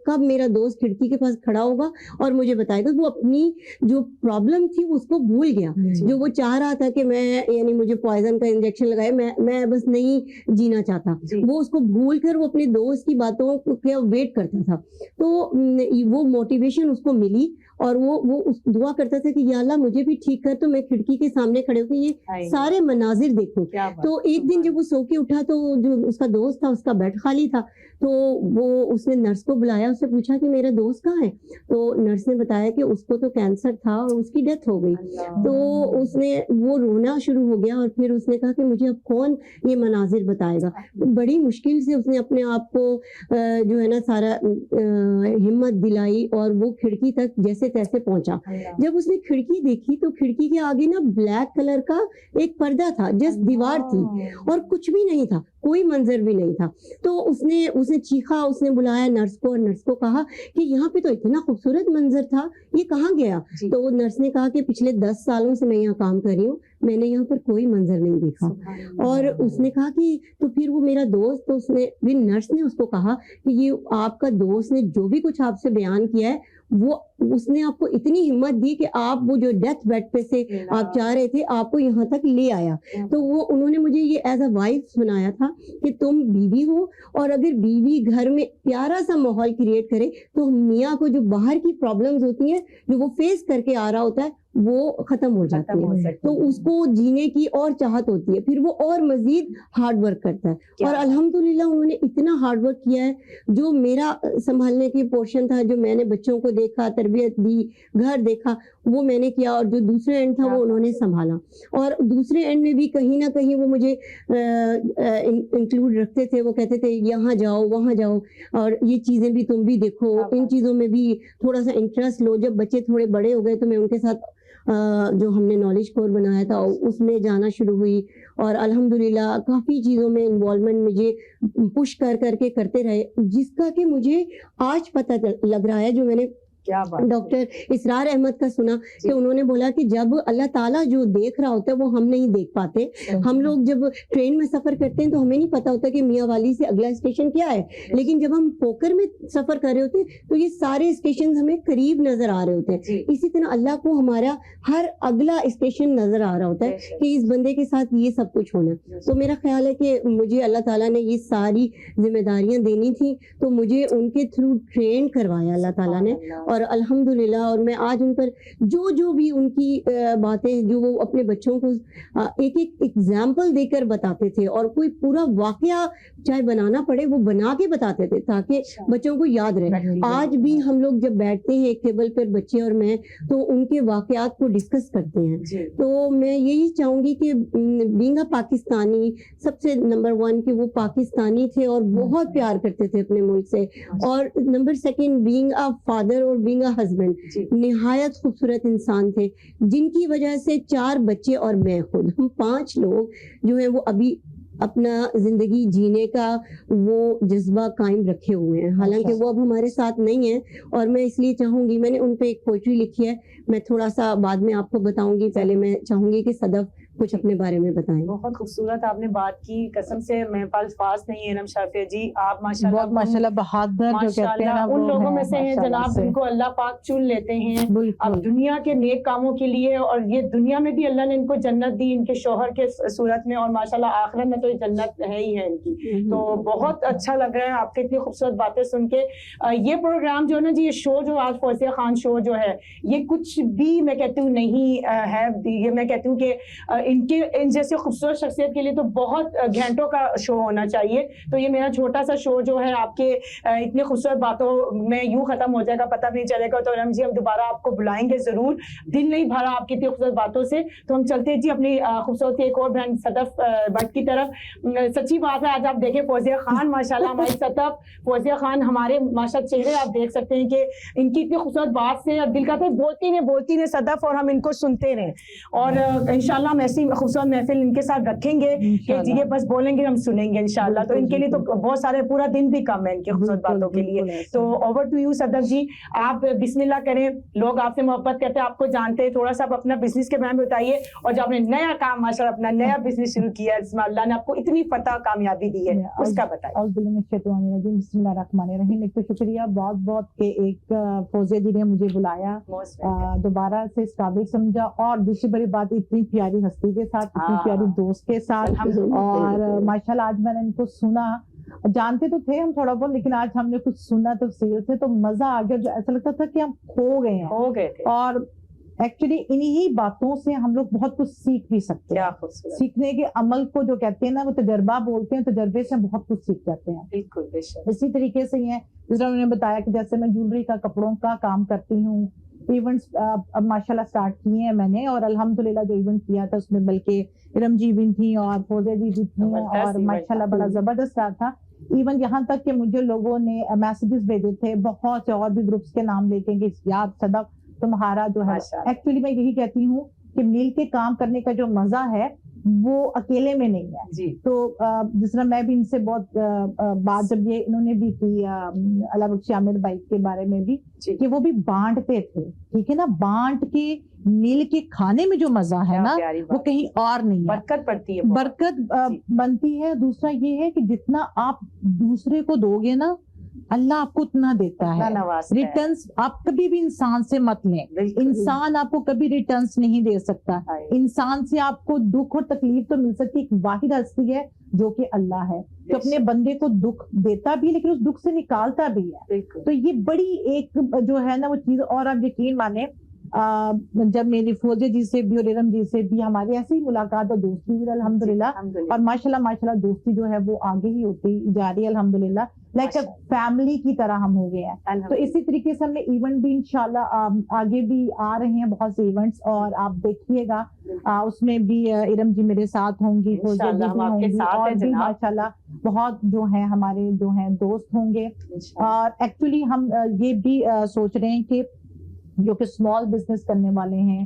کب میرا دوست کھڑکی کے پاس کھڑا ہوگا اور مجھے بتائے گا. وہ اپنی جو پرابلم تھی اس کو بھول گیا, جو وہ چاہ رہا تھا کہ میں یعنی مجھے پوائزن کا انجیکشن لگائے, میں بس نہیں جینا چاہتا, وہ اس کو بھول کر وہ اپنے دوست کی باتوں کو ویٹ کرتا تھا. تو وہ موٹیویشن اس کو ملی اور وہ دعا کرتا تھا کہ یا اللہ مجھے بھی ٹھیک کر, تو میں کھڑکی کے سامنے کھڑے ہو کے یہ سارے مناظر دیکھوں. تو ایک دن جب وہ سو کے اٹھا تو جو اس کا دوست تھا اس کا بیڈ خالی تھا, تو وہ اس نے نرس کو بلایا, اس سے پوچھا کہ میرا دوست کہاں ہے. تو نرس نے بتایا کہ اس کو تو کینسر تھا اور اس کی ڈیتھ ہو گئی. تو اس نے وہ رونا شروع ہو گیا اور پھر اس نے کہا کہ مجھے اب کون یہ مناظر بتائے گا. بڑی مشکل سے اس نے اپنے آپ کو جو ہے نا سارا ہمت دلائی اور وہ کھڑکی تک جیسے تیسے پہنچا. جب اس نے کھڑکی دیکھی تو کھڑکی کے آگے نا بلیک کلر کا ایک پردہ تھا, جس دیوار تھی اور کچھ بھی نہیں تھا, کوئی منظر بھی نہیں تھا. تو اس نے چیخا, اس نے بلایا نرس کو اور نرس کو کہا کہ یہاں پہ تو اتنا خوبصورت منظر تھا, یہ کہاں گیا. تو وہ نرس نے کہا کہ پچھلے 10 سالوں سے میں یہاں کام کر رہی ہوں, میں نے یہاں پر کوئی منظر نہیں دیکھا. اور اس نے کہا کہ تو پھر وہ میرا دوست, تو نرس نے اس کو کہا کہ یہ آپ کا دوست نے جو بھی کچھ آپ سے بیان کیا ہے وہ اس نے آپ کو اتنی ہمت دی کہ آپ وہ جو ڈیتھ بیڈ پہ سے آپ چاہ رہے تھے آپ کو یہاں تک لے آیا. تو وہ انہوں نے مجھے یہ ایز اے وائف سنایا تھا کہ تم بیوی ہو اور اگر بیوی گھر میں پیارا سا ماحول کریٹ کرے تو میاں کو جو باہر کی پرابلمز ہوتی ہیں جو وہ فیس کر کے آ رہا ہوتا ہے وہ ختم ہو جاتی ہے, تو اس کو جینے کی اور چاہت ہوتی ہے, پھر وہ اور مزید ہارڈ ورک کرتا ہے. اور الحمدللہ انہوں نے اتنا ہارڈ ورک کیا ہے, جو میرا سنبھالنے کی پورشن تھا, جو میں نے بچوں کو دیکھا, تربیت دی, گھر دیکھا, وہ میں نے کیا, اور جو دوسرے اینڈ تھا وہ انہوں نے سنبھالا. اور دوسرے اینڈ میں بھی کہیں نہ کہیں وہ مجھے انکلوڈ رکھتے تھے, وہ کہتے تھے یہاں جاؤ وہاں جاؤ اور یہ چیزیں بھی تم بھی دیکھو, ان چیزوں میں بھی تھوڑا سا انٹرسٹ لو. جب بچے تھوڑے بڑے ہو گئے تو میں ان کے ساتھ جو ہم نے نالج کور بنایا تھا اس میں جانا شروع ہوئی, اور الحمدللہ کافی چیزوں میں انوالومنٹ مجھے پش کر کے کرتے رہے, جس کا کہ مجھے آج پتہ لگ رہا ہے, جو میں نے ڈاکٹر اسرار احمد کا سنا کہ انہوں نے بولا کہ جب اللہ تعالیٰ جو دیکھ رہا ہوتا ہے وہ ہم نہیں دیکھ پاتے. ہم لوگ جب ٹرین میں سفر کرتے ہیں تو ہمیں نہیں پتا ہوتا کہ میاں والی سے اگلا اسٹیشن کیا ہے, لیکن جب ہم پوکر میں سفر کر رہے ہوتے ہیں تو یہ سارے اسٹیشن ہمیں قریب نظر آ رہے ہوتے ہیں. اسی طرح اللہ کو ہمارا ہر اگلا اسٹیشن نظر آ رہا ہوتا ہے کہ اس بندے کے ساتھ یہ سب کچھ ہونا. تو میرا خیال ہے کہ مجھے اللہ تعالیٰ نے یہ ساری ذمہ داریاں دینی تھیں, تو مجھے ان کے تھرو ٹرین کروایا اللہ تعالیٰ نے, اور الحمدللہ. اور میں آج ان پر جو بھی ان کی باتیں جو وہ اپنے بچوں کو ایک ایگزامپل دے کر بتاتے تھے, اور کوئی پورا واقعہ چاہے بنانا پڑے وہ بنا کے بتاتے تھے تاکہ بچوں کو یاد رہے. آج بھی ہم لوگ جب بیٹھتے ہیں ایک ٹیبل پر بچے اور میں, تو ان کے واقعات کو ڈسکس کرتے ہیں. تو میں یہی چاہوں گی کہ بینگ اے پاکستانی, سب سے نمبر 1 کہ وہ پاکستانی تھے اور بہت پیار کرتے تھے اپنے ملک سے, اور نمبر 2 بینگ اے فادر اور بینگ اے ہسبینڈ, نہایت خوبصورت انسان تھے, جن کی وجہ سے 4 بچے اور میں خود, ہم 5 لوگ جو ہیں وہ ابھی اپنا زندگی جینے کا وہ جذبہ قائم رکھے ہوئے ہیں, حالانکہ وہ اب ہمارے ساتھ نہیں ہیں. اور میں اس لیے چاہوں گی, میں نے ان پہ ایک پوئٹری لکھی ہے, میں تھوڑا سا بعد میں آپ کو بتاؤں گی, پہلے میں چاہوں گی کہ صدف کچھ اپنے بارے میں بتائیں. بہت خوبصورت آپ نے بات کی, قسم سے میرے پاس الفاظ نہیں ہے. انم شافیہ جی آپ ماشاءاللہ ماشاءاللہ بہادر جو کہتے ہیں نا, ان لوگوں میں سے ہیں جناب جن کو اللہ پاک چن لیتے ہیں اب دنیا کے نیک کاموں کے لیے, اور یہ دنیا میں بھی اللہ نے ان کو جنت دی ان کے شوہر کے صورت میں, اور ماشاءاللہ آخرت میں تو یہ جنت ہے ہی ہے ان کی. تو بہت اچھا لگ رہا ہے آپ کی اتنی خوبصورت باتیں سن کے. یہ پروگرام جو ہے نا جی, یہ شو جو آج فوزیہ خان شو جو ہے, یہ کچھ بھی میں کہتی ہوں نہیں ہے, یہ میں کہتی ہوں کہ ان جیسے خوبصورت شخصیت کے لیے تو بہت گھنٹوں کا شو ہونا چاہیے. تو یہ میرا چھوٹا سا شو جو ہے آپ کے اتنے خوبصورت باتوں میں یوں ختم ہو جائے گا, پتہ بھی نہیں چلے گا. تو رم جی ہم دوبارہ آپ کو بلائیں گے ضرور, دل نہیں بھرا آپ کی اتنی خوبصورت باتوں سے. تو ہم چلتے ہیں جی اپنی خوبصورتی ایک اور بہن صدف بٹ کی طرف. سچی بات ہے, آج آپ دیکھیں فوزیہ خان ماشاءاللہ ہماری صدف فوزیہ خان ہمارے ماشاءاللہ چہرے آپ دیکھ سکتے ہیں کہ ان کی اتنی خوبصورت بات سے دل کا تو بولتی نہیں صدف, اور ہم ان کو سنتے رہیں, اور انشاءاللہ ہم ایسی خوبصورت محفل ان کے ساتھ رکھیں گے کہ یہ بس بولیں گے ہم سنیں گے انشاءاللہ. تو ان کے لیے تو بہت سارے, پورا دن بھی کم ہے ان کی خوبصورت باتوں کے لیے. تو اوور ٹو یو صدف جی, آپ بسم اللہ کریں. لوگ آپ سے محبت کرتے ہیں, آپ کو جانتے ہیں, تھوڑا سا آپ اپنا بزنس کے بارے میں بتائیے, اور جو آپ نے نیا کام ماشاءاللہ اپنا نیا بزنس شروع کیا ہے جس میں اللہ نے آپ کو اتنی فتح کامیابی دی ہے, اس کا بتائیے. بسم اللہ الرحمن الرحیم. ایک تو شکریہ بہت بہت کہ ایک فوزیہ جی نے مجھے بلایا, دوبارہ سے اس قابل سمجھا, اور دوسری بڑی بات اتنی پیاری ہستی کے ساتھ, اتنی پیاری دوست کے ساتھ, اور ماشاءاللہ آج میں نے ان کو سنا, جانتے تو تھے ہم تھوڑا بہت, لیکن آج ہم نے کچھ سنا تفصیل سے تو مزہ آ گیا, جو ایسا لگتا تھا کہ ہم کھو گئے ہیں. اور ایکچولی انہی باتوں سے ہم لوگ بہت کچھ سیکھ بھی سکتے ہیں. سیکھنے کے عمل کو جو کہتے ہیں نا, وہ تجربہ بولتے ہیں, تجربے سے بہت کچھ سیکھ جاتے ہیں. بالکل اسی طریقے سے یہ جس طرح انہوں نے بتایا کہ جیسے میں جولری کا, کپڑوں کا کام کرتی ہوں, ایونٹس اب ماشاءاللہ اسٹارٹ کیے ہیں میں نے, اور الحمدللہ جو ایونٹ کیا تھا اس میں بلکہ ارم جی بھی تھیں اور فوزیہ جی بھی تھیں, اور ماشاءاللہ بڑا زبردست رہا تھا. ایون یہاں تک کہ مجھے لوگوں نے میسیجز بھیجے تھے بہت سے, اور بھی گروپس کے نام لے کے کہ یار صدف تمہارا جو ہے, ایکچولی میں یہی کہتی ہوں کہ مل کے کام کرنے کا جو مزہ ہے وہ اکیلے میں نہیں ہے. تو جس طرح میں بھی ان سے بہت بات, جب یہ انہوں نے بھی کی اللہ بخش عامر بھائی کے بارے میں بھی, کہ وہ بھی بانٹتے تھے, ٹھیک ہے نا, بانٹ کے مل کے کھانے میں جو مزہ ہے نا وہ کہیں اور نہیں ہے. برکت پڑتی ہے, برکت بنتی ہے. دوسرا یہ ہے کہ جتنا آپ دوسرے کو دو گے نا, اللہ آپ کو اتنا دیتا ہے. ریٹرنز آپ کبھی بھی انسان سے مت لیں, انسان آپ کو کبھی ریٹرنز نہیں دے سکتا. انسان سے آپ کو دکھ اور تکلیف تو مل سکتی, ایک واحد ہستی ہے جو کہ اللہ ہے, جو اپنے بندے کو دکھ دیتا بھی لیکن اس دکھ سے نکالتا بھی ہے. تو یہ بڑی ایک جو ہے نا وہ چیز. اور آپ یقین مانیں, جب میری فوزیہ جی سے بھی اور ارم جی سے بھی ہماری ایسی ہی ملاقات اور دوستی ہوئی الحمدللہ, اور ماشاءاللہ دوستی جو ہے وہ آگے ہی ہوتی جا رہی ہے الحمدللہ, لائک فیملی کی طرح ہم ہو گئے ہیں. تو اسی طریقے سے ہم نے ایونٹ بھی انشاءاللہ آگے بھی آ رہے ہیں, بہت سے ایونٹس, اور آپ دیکھیے گا اس میں بھی ارم جی میرے ساتھ ہوں گی, فوزیہ جی بھی ہوں گی, اور بھی ماشاءاللہ بہت جو ہیں ہمارے جو ہیں دوست ہوں گے. اور ایکچولی ہم یہ بھی سوچ رہے ہیں کہ جو کہ اسمال بزنس کرنے والے ہیں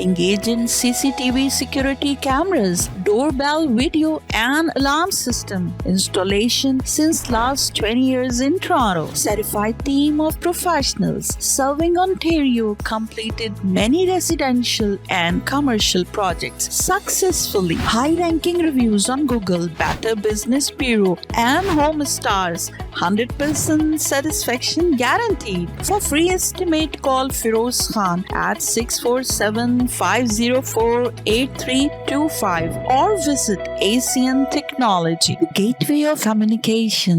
Engage in CCTV security cameras, doorbell video and alarm system installation since last 20 years in Toronto. Certified team of professionals serving Ontario, completed many residential and commercial projects successfully. High ranking reviews on Google, Better Business Bureau and Home Stars. 100% satisfaction guaranteed. For free estimate, call Firoz Khan at 647-504-8325 or visit ACN Technology, the gateway of communication.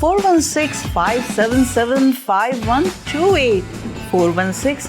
416-577-5128 416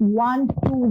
1 to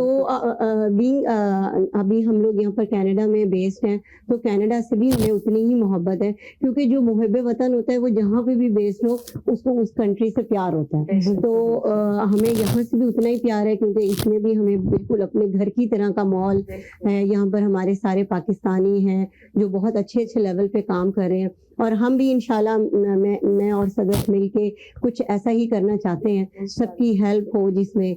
تو ابھی ہم لوگ یہاں پر کینیڈا میں بیسڈ ہیں, تو کینیڈا سے بھی ہمیں اتنی ہی محبت ہے, کیونکہ جو محب وطن ہوتا ہے وہ جہاں پہ بھی بیسڈ ہو اس کو اس کنٹری سے پیار ہوتا ہے. تو ہمیں یہاں سے بھی اتنا ہی پیار ہے, کیونکہ اس میں بھی ہمیں بالکل اپنے گھر کی طرح کا ماحول ہے. یہاں پر ہمارے سارے پاکستانی ہیں جو بہت اچھے اچھے لیول پہ کام کر رہے ہیں, اور ہم بھی انشاءاللہ میں اور صدف مل کے کچھ ایسا ہی کرنا چاہتے ہیں, سب کی ہیلپ ہو, جس میں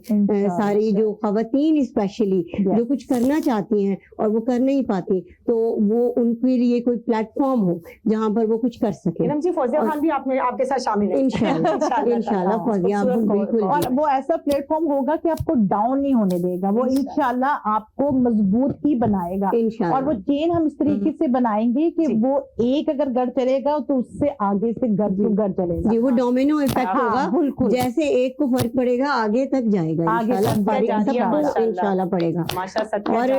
ساری جو خواتین اسپیشلی جو کچھ کرنا چاہتی ہیں اور وہ کر نہیں پاتی, تو وہ ان کے لیے کوئی پلیٹ فارم ہو جہاں پر وہ کچھ کر سکے. جی فوزیہ خان بھی آپ کے ساتھ شامل ہے انشاءاللہ فوزیہ آپ بالکل, اور وہ ایسا پلیٹ فارم ہوگا کہ آپ کو ڈاؤن نہیں ہونے دے گا, وہ انشاءاللہ آپ کو مضبوط ہی بنائے گا. اور وہ چین ہم اس طریقے سے بنائیں گے کہ وہ ایک اگر گھر چلے گا تو اس سے آگے سے گھر ٹو گھر چلے گا. جی وہ ڈومینو افیکٹ ہوگا, بالکل جیسے ایک کو فرق پڑے گا آگے تک جائے گا, انشاءاللہ پڑے گا. اور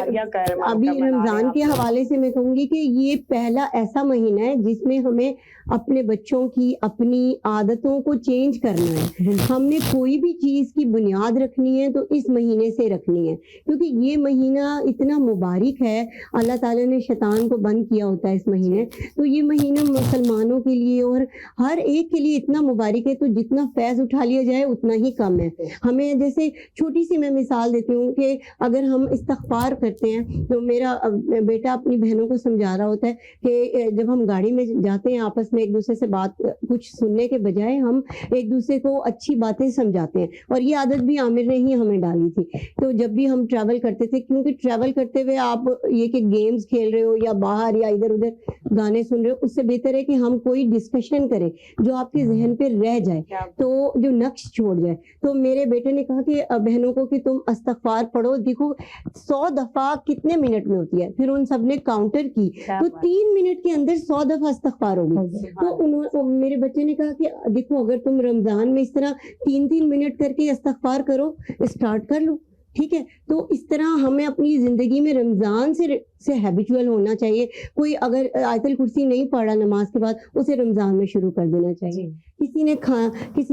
ابھی رمضان کے حوالے سے میں کہوں گی کہ یہ پہلا ایسا مہینہ ہے جس میں ہمیں اپنے بچوں کی اپنی عادتوں کو چینج کرنا ہے. ہم نے کوئی بھی چیز کی بنیاد رکھنی ہے تو اس مہینے سے رکھنی ہے, کیونکہ یہ مہینہ اتنا مبارک ہے. اللہ تعالیٰ نے شیطان کو بند کیا ہوتا ہے اس مہینے, تو یہ مہینہ مسلمانوں کے لیے اور ہر ایک کے لیے اتنا مبارک ہے. تو جتنا فیض اٹھا لیا جائے اتنا ہی کم ہے. ہمیں جیسے چھوٹی سی میں مثال دیتی ہوں کہ اگر ہم استغفار کرتے ہیں, تو میرا بیٹا اپنی بہنوں کو سمجھا رہا ہوتا ہے کہ جب ہم گاڑی میں جاتے ہیں آپس میں ایک دوسرے سے بات کچھ سننے کے بجائے ہم ایک دوسرے کو اچھی باتیں سمجھاتے ہیں, اور یہ عادت بھی عامر نے ہی ہمیں ڈالی تھی. تو جب بھی ہم ٹریول کرتے تھے, کیونکہ ٹریول کرتے ہوئے آپ یہ کہ گیمز کھیل رہے ہو یا باہر یا ادھر ادھر گانے سن رہے ہو, اس سے بہتر ہے کہ ہم کوئی ڈسکشن کریں جو آپ کے ذہن پہ رہ جائے, تو جو نقش چھوڑ جائے. تو میرے بیٹے نے کہا کہ بہنوں کو کہ تم استغفار پڑھو, دیکھو 100 دفعہ کتنے منٹ میں ہوتی ہے. پھر ان سب نے کاؤنٹر کی تو 3 منٹ کے اندر 100 دفعہ استغفار ہوگی. تو میرے بچے نے کہا کہ دیکھو اگر تم رمضان میں اس طرح 3 منٹ کر کے استغفار کرو, اسٹارٹ کر لو, ٹھیک ہے. تو اس طرح ہمیں اپنی زندگی میں رمضان سے ہیبیچول ہونا چاہیے. کوئی اگر آیت الکرسی نہیں پڑھا نماز کے بعد, اسے رمضان میں شروع کر دینا چاہیے. کسی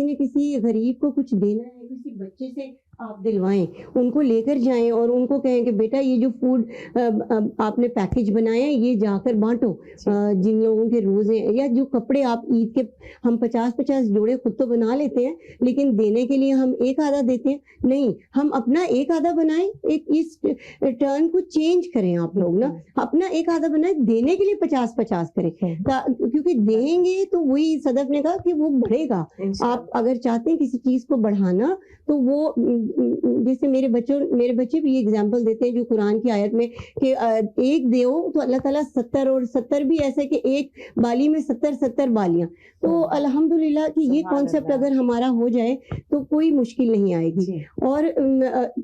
نے کسی غریب کو کچھ دینا ہے, کسی بچے سے آپ دلوائیں, ان کو لے کر جائیں اور ان کو کہیں کہ بیٹا یہ جو فوڈ آپ نے پیکج بنایا ہے یہ جا کر بانٹو جن لوگوں کے روزے, یا جو کپڑے آپ عید کے ہم 50 جوڑے خود تو بنا لیتے ہیں, لیکن دینے کے لیے ہم ایک آدھا دیتے ہیں. نہیں, ہم اپنا ایک آدھا بنائیں, ایک اس ٹرن کو چینج کریں. آپ لوگ نا اپنا ایک آدھا بنائیں, دینے کے لیے 50 کریں, کیونکہ دیں گے تو وہی صدف نے کہا کہ وہ بڑھے گا. آپ اگر چاہتے ہیں کسی چیز کو بڑھانا, تو وہ جیسے میرے بچے بھی یہ اگزامپل دیتے ہیں جو قرآن کی آیت میں کہ ایک دیو تو اللہ تعالیٰ 70 اور 70 بھی ایسے کہ ایک بالی میں 70 بالیاں. تو الحمدللہ کہ یہ کانسیپٹ اگر ہمارا ہو جائے تو کوئی مشکل نہیں آئے گی. اور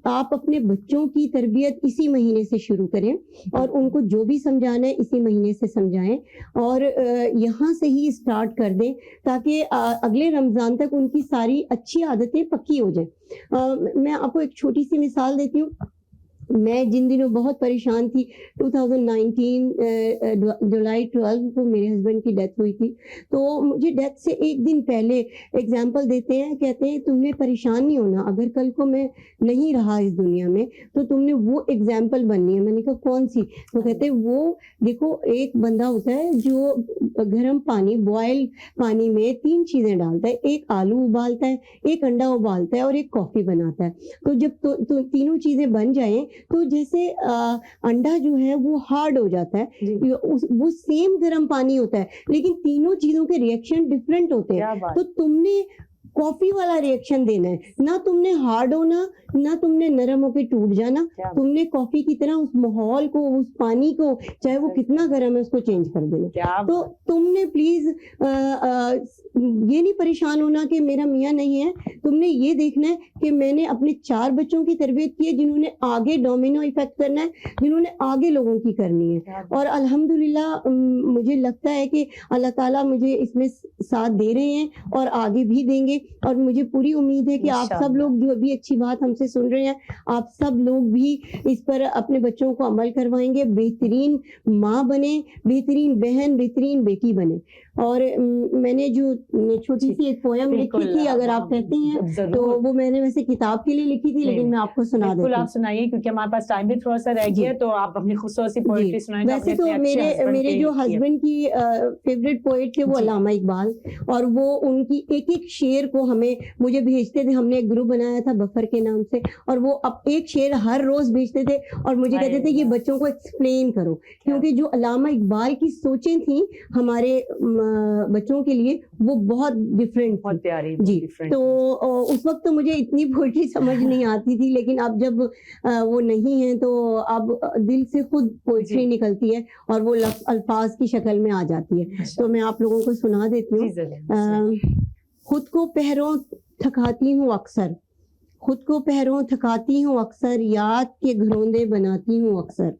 آپ اپنے بچوں کی تربیت اسی مہینے سے شروع کریں, اور ان کو جو بھی سمجھانا ہے اسی مہینے سے سمجھائیں, اور یہاں سے ہی اسٹارٹ کر دیں تاکہ اگلے رمضان تک ان کی ساری اچھی عادتیں پکی ہو جائیں. میں آپ کو ایک چھوٹی سی مثال دیتی ہوں. میں جن دنوں بہت پریشان تھی, 2019 جولائی 12 کو میرے ہسبینڈ کی ڈیتھ ہوئی تھی. تو مجھے ڈیتھ سے ایک دن پہلے ایگزامپل دیتے ہیں, کہتے ہیں تم نے پریشان نہیں ہونا, اگر کل کو میں نہیں رہا اس دنیا میں تو تم نے وہ ایگزامپل بننی ہے. میں نے کہا کون سی؟ تو کہتے ہیں وہ دیکھو ایک بندہ ہوتا ہے جو گرم پانی بوائل پانی میں 3 چیزیں ڈالتا ہے, ایک آلو ابالتا ہے, ایک انڈا ابالتا ہے اور ایک کافی بناتا ہے. تو جب تینوں چیزیں بن جائیں تو جیسے انڈا جو ہے وہ ہارڈ ہو جاتا ہے, وہ سیم گرم پانی ہوتا ہے لیکن تینوں چیزوں کے ریئیکشن ڈفرینٹ ہوتے ہیں. تو تم نے کافی والا ریئیکشن دینا ہے, نہ تم نے ہارڈ ہونا, نہ تم نے نرم ہو کے ٹوٹ جانا. تم نے کافی کی طرح اس ماحول کو, اس پانی کو, چاہے وہ کتنا گرم ہے, اس کو چینج کر دینا. تو تم نے پلیز یہ نہیں پریشان ہونا کہ میرا میاں نہیں ہے. تم نے یہ دیکھنا ہے کہ میں نے اپنے 4 بچوں کی تربیت کی ہے جنہوں نے آگے ڈومینو ایفیکٹ کرنا ہے, جنہوں نے آگے لوگوں کی کرنی ہے. اور الحمدللہ مجھے لگتا ہے کہ اللہ تعالیٰ مجھے اس میں ساتھ دے رہے ہیں اور آگے بھی دیں گے. اور مجھے پوری امید ہے کہ آپ سب لوگ جو بھی اچھی بات ہم سے سن رہے ہیں, آپ سب لوگ بھی اس پر اپنے بچوں کو عمل کروائیں گے, بہترین ماں بنیں, بہترین بہن, بہترین بیٹی بنیں. اور میں نے جو چھوٹی سی ایک پویم لکھی تھی, اگر آپ کہتے ہیں تو وہ میں نے ویسے کتاب کے لیے لکھی تھی, لیکن میں آپ کو سنا دیتی ہوں. آپ سنائیے, کیونکہ ہمارے پاس ٹائم بھی تھوڑا سا رہ گیا, تو آپ اپنی خصوصی پوئٹری سنائیں. ویسے تو میرے جو ہسبینڈ کی فیوریٹ پوئٹ تھے وہ علامہ اقبال, اور وہ ان کی ایک ایک شعر کو مجھے بھیجتے تھے. ہم نے ایک گروپ بنایا تھا بفر کے نام سے, اور وہ ایک شعر ہر روز بھیجتے تھے اور مجھے کہتے تھے یہ بچوں کو ایکسپلین کرو, کیونکہ جو علامہ اقبال کی سوچیں تھیں ہمارے بچوں کے لیے وہ بہت ڈفرینٹ, بہت پیاری جی. تو اس وقت تو مجھے اتنی پوئٹری سمجھ نہیں آتی تھی, لیکن اب جب وہ نہیں ہیں تو اب دل سے خود پوئٹری نکلتی ہے اور وہ الفاظ کی شکل میں آ جاتی ہے. تو میں آپ لوگوں کو سنا دیتی ہوں. خود کو پہروں تھکاتی ہوں اکثر, خود کو پہروں تھکاتی ہوں اکثر, یاد کے گھروندے بناتی ہوں اکثر.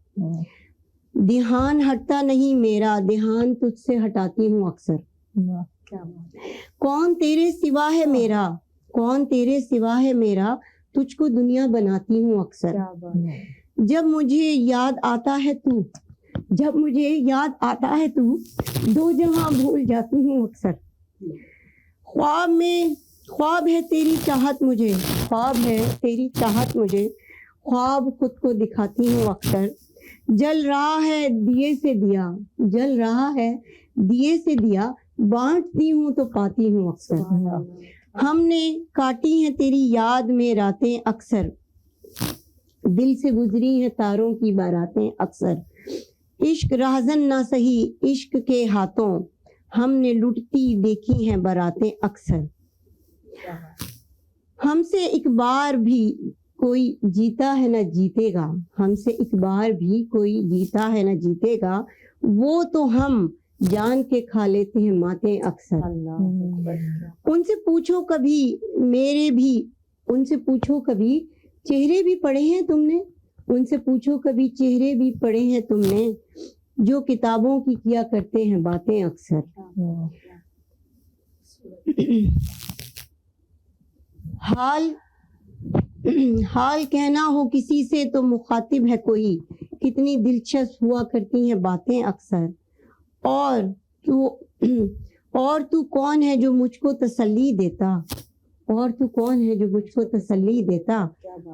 دھیان ہٹتا نہیں میرا, دھیان تجھ سے ہٹاتی ہوں اکثر. کون تیرے سوا ہے میرا, کون تیرے سوا ہے میرا, تجھ کو دنیا بناتی ہوں اکثر. جب مجھے یاد آتا ہے تو, جب مجھے یاد آتا ہے تو, دو جہاں بھول جاتی ہوں اکثر. خواب میں خواب ہے تیری چاہت مجھے, خواب ہے تیری چاہت مجھے, خواب خود کو دکھاتی ہوں اکثر. جل رہا ہے دیے سے دیا, جل رہا ہے دیے سے دیا, بانٹتی ہوں تو پاتی ہوں اکثر. ہم نے کاٹی ہیں تیری یاد میں راتیں اکثر, دل سے گزری ہیں تاروں کی باراتیں اکثر. عشق راہزن نہ سہی عشق کے ہاتھوں, ہم نے لٹتی دیکھی ہیں براتیں اکثر. ہم سے ایک بار بھی کوئی جیتا ہے نہ جیتے گا, ہم سے ایک بار بھی کوئی جیتا ہے نہ جیتے گا, وہ تو ہم جان کے کھا لیتے ہیں ماتیں اکثر. ان سے پوچھو کبھی میرے بھی, ان سے پوچھو کبھی چہرے بھی پڑھے ہیں تم نے, ان سے پوچھو کبھی چہرے بھی پڑھے ہیں تم نے, جو کتابوں کی کیا کرتے ہیں باتیں اکثر. حال کہنا ہو کسی سے تو مخاطب ہے کوئی, کتنی دلچسپ ہوا کرتی ہیں باتیں اکثر. اور تو کون ہے جو مجھ کو تسلی دیتا, اور تو کون ہے جو مجھ کو تسلی دیتا,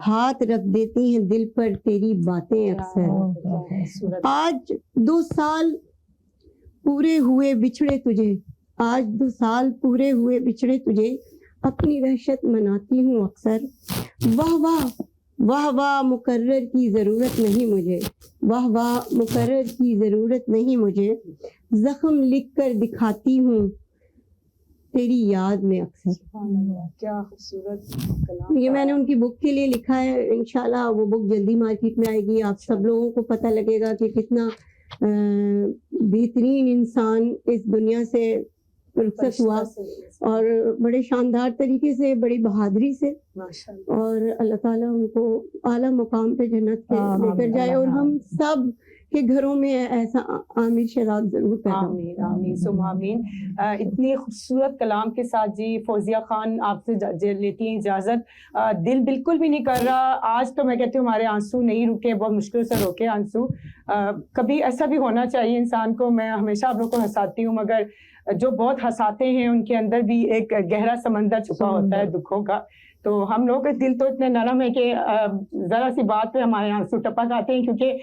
ہاتھ رکھ دیتی ہیں دل پر تیری باتیں اکثر. آج 2 سال پورے ہوئے بچھڑے تجھے, آج 2 سال پورے ہوئے بچھڑے تجھے, اپنی وحشت مناتی ہوں اکثر. واہ واہ واہ واہ مقرر کی ضرورت نہیں مجھے, واہ واہ مقرر کی ضرورت نہیں مجھے, زخم لکھ کر دکھاتی ہوں تیری یاد میں اکثر. کیا خوبصورت. یہ میں نے ان کی بک کے لیے لکھا ہے, انشاءاللہ وہ بک جلدی مارکیٹ میں آئے گی. آپ سب لوگوں کو پتہ لگے گا کہ کتنا بہترین انسان اس دنیا سے رخصت ہوا, اور بڑے شاندار طریقے سے, بڑی بہادری سے, اور اللہ تعالیٰ ان کو اعلیٰ مقام پہ جنت کے لے کر جائے, اور ہم سب کے گھروں میں ایسا عامر شہزاد ضرور پیدا ہو. آمین آمین ثم آمین. اتنی خوبصورت کلام کے ساتھ جی فوزیہ خان آپ سے لیتی ہیں اجازت. دل بالکل بھی نہیں کر رہا آج, تو میں کہتی ہوں ہمارے آنسو نہیں رکے, بہت مشکل سے روکے آنسو. کبھی ایسا بھی ہونا چاہیے انسان کو. میں ہمیشہ آپ لوگوں کو ہنساتی ہوں, مگر جو بہت ہنساتے ہیں ان کے اندر بھی ایک گہرا سمندر چھپا ہوتا ہے دکھوں کا. تو ہم لوگوں کے دل تو اتنے نرم ہے کہ ذرا سی بات پہ ہمارے آنسو ٹپک آتے ہیں, کیونکہ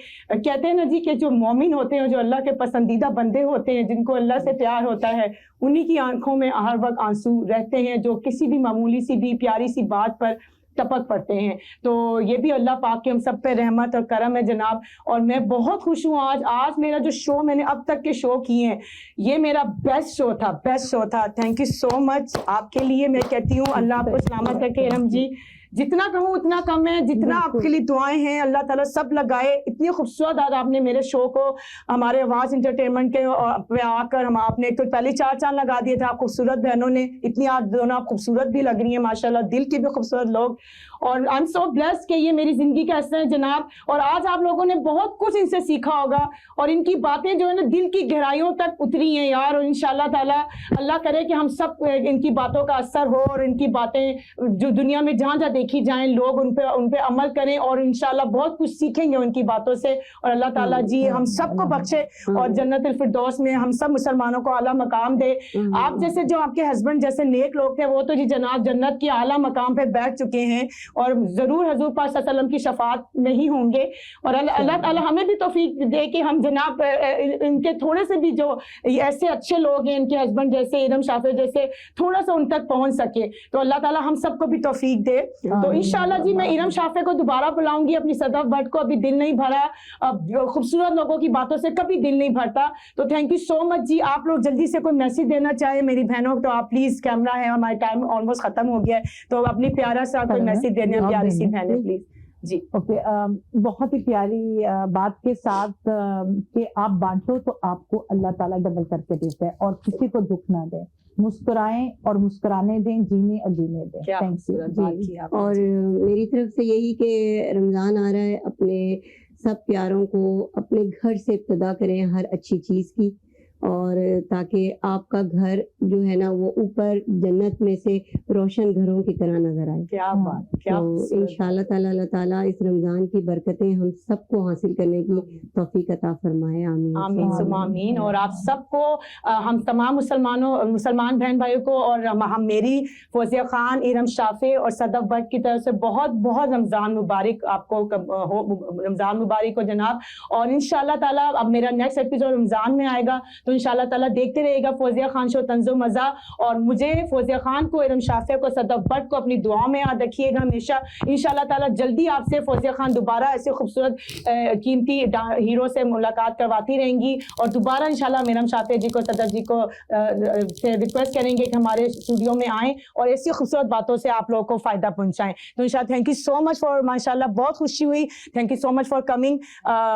کہتے ہیں نا جی کہ جو مومن ہوتے ہیں, جو اللہ کے پسندیدہ بندے ہوتے ہیں, جن کو اللہ سے پیار ہوتا ہے, انہی کی آنکھوں میں ہر وقت آنسو رہتے ہیں, جو کسی بھی معمولی سی بھی پیاری سی بات پر ٹپک پڑتے ہیں. تو یہ بھی اللہ پاک کے ہم سب پہ رحمت اور کرم ہے جناب. اور میں بہت خوش ہوں آج میرا جو شو میں نے اب تک کے شو کیے ہیں, یہ میرا بیسٹ شو تھا. تھینک یو سو مچ آپ کے لیے. میں کہتی ہوں اللہ آپ کو سلامت رکھے ارم جی. جتنا کہوں اتنا کم ہے, جتنا آپ کے لیے دعائیں ہیں اللہ تعالیٰ سب لگائے. اتنی خوبصورت آج آپ نے میرے شو کو ہمارے آواز انٹرٹینمنٹ کے پہ آ کر آپ نے تو پہلے 4 چاند لگا دیے تھے آپ خوبصورت بہنوں نے. اتنی آج دونوں آپ خوبصورت بھی لگ رہی ہیں ماشاءاللہ, دل کے بھی خوبصورت لوگ. اور آئی ایم سو بلیسڈ کہ یہ میری زندگی کا حصہ ہے جناب. اور آج آپ لوگوں نے بہت کچھ ان سے سیکھا ہوگا اور ان کی باتیں جو ہے نا دل کی گہرائیوں تک اتری ہیں یار. اور انشاءاللہ تعالیٰ اللہ کرے کہ ہم سب ان کی باتوں کا اثر ہو اور ان کی باتیں جو دنیا میں جہاں جہاں دیکھی جائیں لوگ ان پہ عمل کریں اور انشاءاللہ بہت کچھ سیکھیں گے ان کی باتوں سے. اور اللہ تعالیٰ جی ہم سب کو بخشے اور جنت الفردوس میں ہم سب مسلمانوں کو اعلیٰ مقام دے. آپ جیسے جو آپ کے ہسبینڈ جیسے نیک لوگ تھے وہ تو جی جناب جنت کی اعلیٰ مقام پہ بیٹھ چکے ہیں اور ضرور حضور پاک صلی اللہ علیہ وسلم کی شفاعت میں ہی ہوں گے. اور اللہ تعالیٰ ہمیں بھی توفیق دے کہ ہم جناب ان کے تھوڑے سے بھی جو ایسے اچھے لوگ ہیں ان کے ہسبینڈ جیسے ارم شافع جیسے تھوڑا سا ان تک پہنچ سکے. تو اللہ تعالیٰ ہم سب کو بھی توفیق دے. تو انشاءاللہ جی میں ارم شافع کو دوبارہ بلاؤں گی. اپنی صدف بٹ کو ابھی دل نہیں بھرا, خوبصورت لوگوں کی باتوں سے کبھی دل نہیں بھرتا. تو تھینک یو سو مچ جی. آپ لوگ جلدی سے کوئی میسج دینا چاہے میری بہنوں تو آپ پلیز, کیمرہ ہے ہمارا ٹائم آلموسٹ ختم ہو گیا ہے تو اپنی پیارا سا کوئی میسج دینے پیاری سی بہنیں پلیز جی. اوکے, بہت ہی پیاری بات کے ساتھ کہ آپ بانٹو تو آپ کو اللہ تعالیٰ ڈبل کر کے دیتا ہے اور کسی کو دکھ نہ دے. مسکرائیں اور مسکرانے دیں, جینے اور جینے دیں. تھینکس جی. اور میری طرف سے یہی کہ رمضان آ رہا ہے, اپنے سب پیاروں کو اپنے گھر سے ابتدا کریں ہر اچھی چیز کی, اور تاکہ آپ کا گھر جو ہے نا وہ اوپر جنت میں سے روشن گھروں کی طرح نظر آئے. کیا بات, کیا انشاءاللہ تعالیٰ اللہ تعالیٰ اس رمضان کی برکتیں ہم سب کو حاصل کرنے کی توفیق عطا فرمائے. آمین آمین ثم آمین. اور آپ سب کو, ہم تمام مسلمان بہن بھائیوں کو اور ہم میری فوزیہ خان, ارم شافع اور صدف بٹ کی طرف سے بہت بہت رمضان مبارک آپ کو, رمضان مبارک ہو جناب. اور انشاءاللہ تعالیٰ اب میرا نیکسٹ ایپیسوڈ رمضان میں آئے گا تو انشاءاللہ تعالیٰ دیکھتے رہے گا فوزیہ خان شو طنز و مزہ. اور مجھے فوزیہ خان کو, ارم شافع کو, صدف بٹ کو اپنی دعاؤں میں یاد رکھیے گا ہمیشہ. انشاءاللہ تعالیٰ جلدی آپ سے فوزیہ خان دوبارہ ایسے خوبصورت قیمتی ہیرو سے ملاقات کرواتی رہیں گی. اور دوبارہ انشاءاللہ ہم ارم شافع جی کو, صدف جی کو سے ریکویسٹ کریں گے کہ ہمارے اسٹوڈیو میں آئیں اور ایسی خوبصورت باتوں سے آپ لوگوں کو فائدہ پہنچائیں. تو انشاءاللہ thank you so much for, ماشاءاللہ بہت خوشی ہوئی. Thank you so much for coming.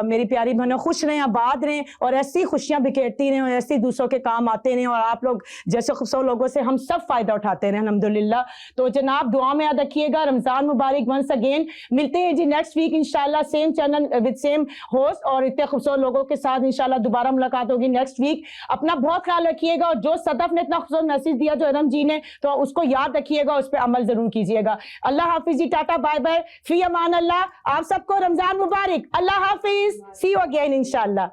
میری پیاری بہنوں خوش رہیں, آباد رہیں اور ایسی خوشیاں بکھیرتی رہیں اور ایسی دوسروں کے کام آتے رہیں اور آپ لوگ جیسے خوبصورت لوگوں سے ہم سب فائدہ اٹھاتے رہیں الحمدللہ. تو جناب دعا میں یاد رکھیے گا. رمضان مبارک ونس اگین. ملتے ہیں جی نیکسٹ ویک انشاءاللہ same channel with same host اور اتنے خوبصورت لوگوں کے ساتھ انشاءاللہ دوبارہ ملاقات ہوگی نیکسٹ ویک. اپنا بہت خیال رکھیے گا اور جو صدف نے اتنا خوبصورت میسج دیا جو ارم جی نے, تو اس کو یاد رکھیے گا, اس پہ عمل ضرور کیجیے گا. اللہ حافظ جی, ٹاٹا بائے بائے, فی امان اللہ. آپ سب کو رمضان مبارک. اللہ حافظ, سی یو اگین انشاءاللہ.